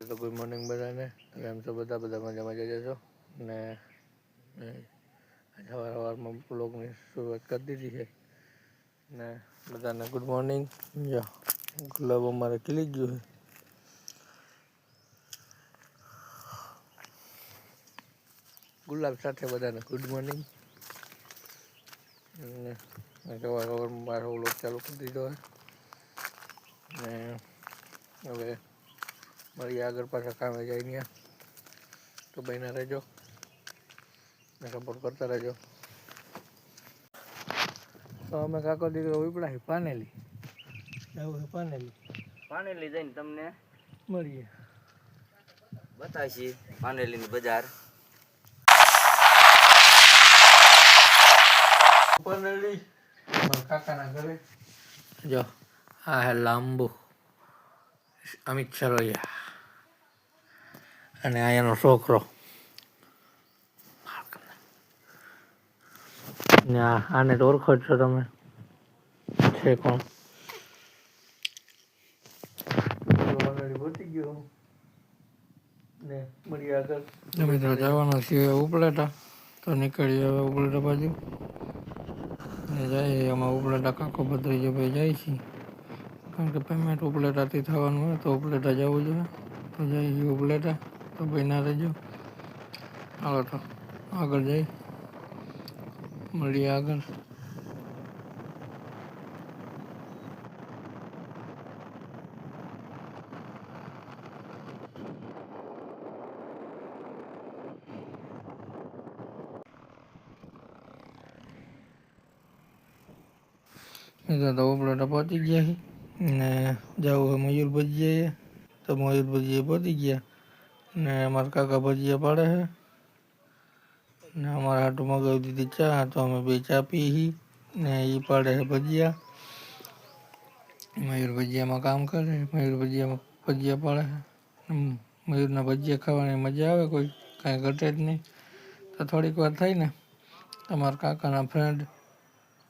તો good morning બધાને. એમ તો બધા મજામાં જજો ને સવારમાં બ્લોગની શરૂઆત કરી દીધી છે ને બધાને ગુડ મોર્નિંગ. જો ગુલાબ અમારે ખીલી ગયું છે. ગુલાબ સાથે બધાને ગુડ મોર્નિંગ. સવારમાં મારો બ્લોગ ચાલુ કરી દીધો છે ને હવે મળીએ આગળ પાછા કામે જઈને. તો બન્યા રહેજો ને સપોર્ટ કરતા રહેજો. તો અમે કાકો દીકરો ઉપડા પાનેલી જવું પાનેલી જઈને તમને મળીએ, બતાવીએ પાનેલીની બજાર. પાનેલી મારા કાકાના ઘરે. જો આ હે લાંબુ અમિત સરોયા અને આ એનો છોકરો ને આને તો ઓળખો છો તમે, છે કોણ? પહોંચી ગયો ને મળીએ આગળ. અમે તો જવાનું છીએ ઉપલેટા, તો નીકળીએ હવે ઉપલેટા બાજુ ને જઈએ. એમાં ઉપલેટા કાકો ભદ્રીજીભાઈ જાય છે, કારણ કે પેમેન્ટ ઉપલેટાથી થવાનું હોય તો ઉપલેટા જવું જોઈએ. તો જઈએ ઉપલેટા. તો બન્યા રહેજો. હાલો તો આગળ જઈ મળીએ આગળ. તો ઉપલેટા પહોંચી ગયા છે ને જવું હોય મયુર ભજીએ. તો મયુર ભજીએ પહોંચી ગયા ને અમારા કાકા ભજીયા પાડે છે ને અમારા હાટું મગાવી દીધી ચા. તો અમે બે ચા પી ને એ પાડે છે ભજીયા. મયુર ભજીયામાં કામ કરે. મયુર ભજીયામાં ભજીયા પાડે છે. મયુરના ભજીયા ખાવાની મજા આવે, કોઈ કાંઈ ઘટે જ નહીં. તો થોડીક વાર થઈને અમારા કાકાના ફ્રેન્ડ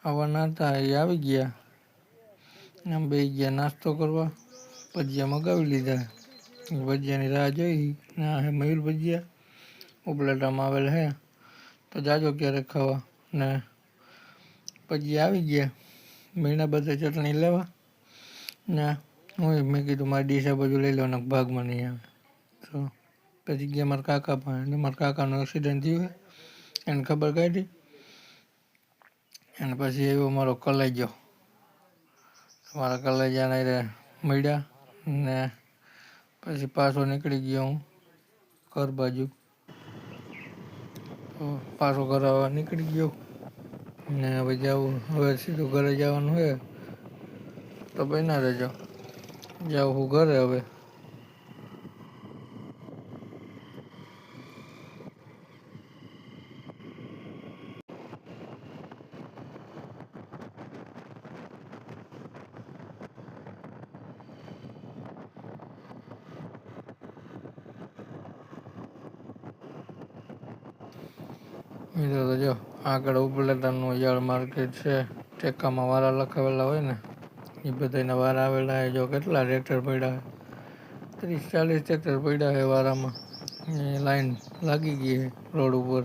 આવવાના હતા, એ આવી ગયા. આમ બે ગયા નાસ્તો કરવા. ભજીયા મગાવી લીધા. ભજીયાની રાહ જોઈ ને આ હે મયુર ભજીયા ઉપલેટામાં આવેલ હે. તો જાજો ક્યારેક ખાવા. ને ભજીયા આવી ગયા. મીણા બધે ચટણી લેવા ને હું મેં કીધું મારી ડીશ આ બાજુ લઈ લેવાના, ભાગમાં નહીં આવે. તો પછી ગયા મારા કાકા પાસે. મારા કાકાનું એક્સિડન્ટ થયું છે, એને ખબર કાઢી. અને પછી એવો મારો કલેજો, મારા કલેજાને મળ્યા ને પછી પાછો નીકળી ગયો હું ઘર બાજુ. તો પાછો ઘર આવવા નીકળી ગયો ને હવે જવું, હવે સીધું ઘરે જવાનું હોય. તો બન્યા રહેજો. જાઉં હું ઘરે હવે. મિત્રો તો જો આગળ ઉપલેટાનું યાર્ડ માર્કેટ છે. ટેકામાં વારા લખાવેલા હોય ને એ બધાના વારા આવેલા હોય. જો કેટલા ટ્રેક્ટર પડ્યા, 30-40 ટ્રેક્ટર પડ્યા છે વારામાં. લાઈન લાગી ગઈ છે રોડ ઉપર.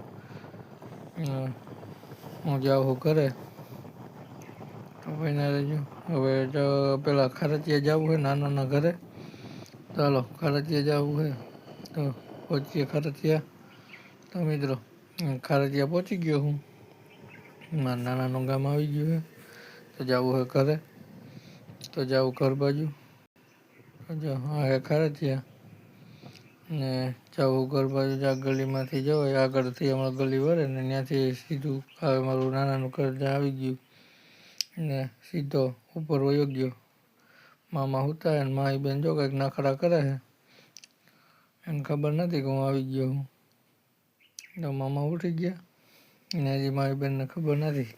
હું જાઉં છું ઘરે. તો બન્યા રહેજો. હવે જો પેલા ખારચિયા જવું હોય નાનાના ઘરે. ચાલો ખારચિયા જવું હોય તો પહોંચીએ ખારચિયા. તો મિત્રો ખારચિયા પહોંચી ગયો હું. મારા નાનાનું ગામ આવી ગયું છે. તો જવું હોય ઘરે. તો જાઉં ઘર બાજુ. જો હા હે ખારચિયા ને જવું ઘર બાજુ. જ્યાં ગલીમાંથી જવાય, આગળથી હમણાં ગલી વળે ને ત્યાંથી સીધું આવે મારું નાનાનું ઘર. ત્યાં આવી ગયું ને સીધો ઉપર વયો ગયો. મામા સૂતા ને મારી બેન જો કંઈક નખરા કરે છે. એને ખબર નથી કે હું આવી ગયો હું. તો મામા ઉઠી ગયા ને હજી મારી બેનને ખબર નથી.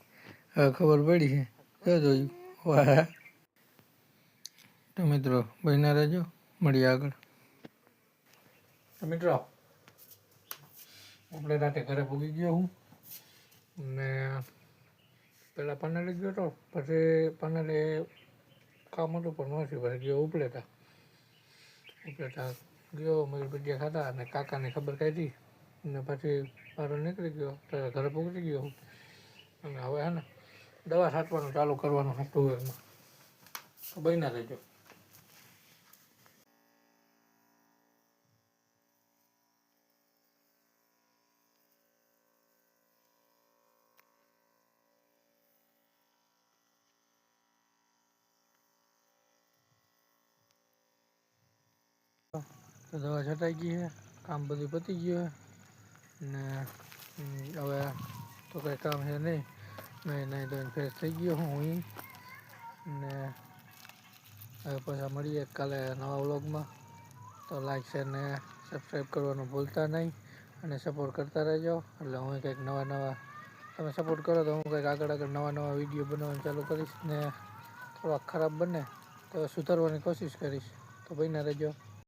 હવે ખબર પડી છે. જોયું વાહ. તો મિત્રો બન્યા રહેજો, મળીએ આગળ. તો મિત્રો ઉપલેટાથી ઘરે પૂગી ગયો હું ને પહેલાં પાનેલી ગયો હતો. પછી પાનેલી કામ હતું પણ નથી, પછી ગયો ઉપલેટા. ગયો મયુર ભજીયા ખાધા અને કાકાને ખબર કાઢી ને પછી મારો નીકળી ગયો તો ઘરે પહોંચી ગયો હું. અને હવે હે ને દવા છાંટવાનું ચાલુ કરવાનું હતું એમાં, તો બન્યા રહેજો. તો દવા છટાઈ ગઈ છે, કામ બધું પતી ગયું છે ને હવે તો કંઈ કામ છે નહીં. નહીં ધોઈને ફ્રેશ થઈ ગયો હું ને હવે પાછા મળીએ કાલે નવા વ્લોગમાં. તો લાઈક શેર ને સબસ્ક્રાઈબ કરવાનું ભૂલતા નહીં અને સપોર્ટ કરતા રહેજો. એટલે હું કંઈક નવા તમે સપોર્ટ કરો તો હું કંઈક આગળ નવા વિડીયો બનાવવાનું ચાલુ કરીશ ને થોડાક ખરાબ બને તો સુધારવાની કોશિશ કરીશ. તો બન્યા રહેજો.